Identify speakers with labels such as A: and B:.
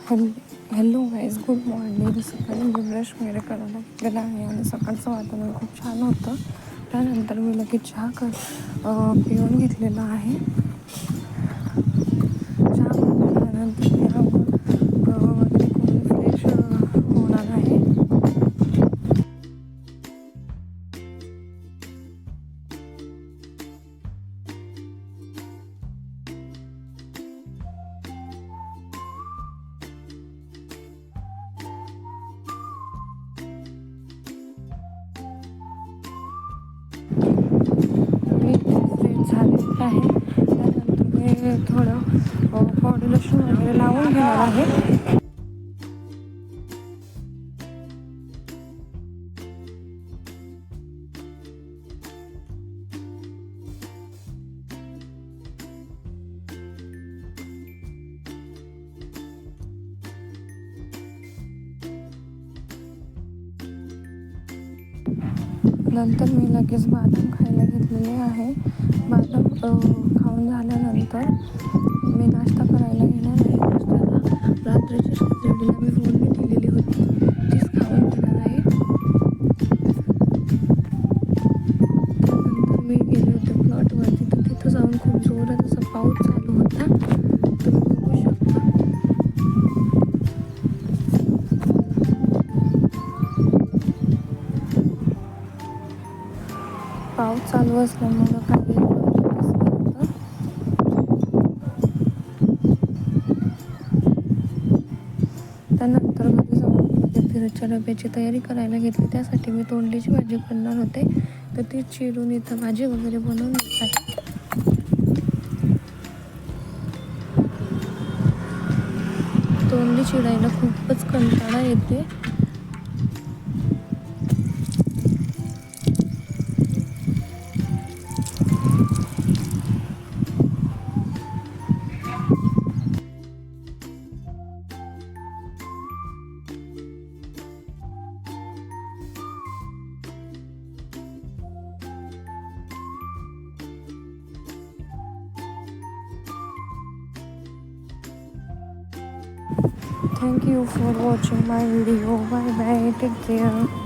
A: Hello hello guys, good morning. सकाळी मी brush वगैरे करायला गेलेला आहे आणि सकाळचं वातावरण खूप छान होतं. त्यानंतर मी लगेच चहा पिऊन घेतलेला आहे. चहा पिल्यानंतर मी आंघोळ वगैरे करून फ्रेश होणार आहे. मी फ्रेश झालेली आहे. त्यानंतर मी थोडं बॉडी लोशन वगैरे लावून घेणार आहे. नंतर मी लगेच बदाम खायला घेतलेले आहे. बदाम खाऊन झाल्यानंतर मी नाश्ता करायला घेणार आहे. नाश्त्याला रात्रीची शिजवलेली मी फोडणी दिलेली होती, तीच खाऊन घेणार आहे. त्यानंतर मी गेले होते प्लॉटवरती, तर तिथं जाऊन खूप जोरात असा पाऊस चालू होता. तुम्ही बघू शकता. पाऊस चालू असल्यामुळं काही नव्हतं. त्यानंतर घरी जाऊन फिरतच्या डब्याची तयारी करायला घेतली. त्यासाठी मी तोंडलीची भाजी करणार होते, तर ती चिरून इथं भाजी वगैरे बनवून घेतात. तोंडली चिरायला खूपच कंटाळा येते. Thank you for watching my video. Bye bye. Take care.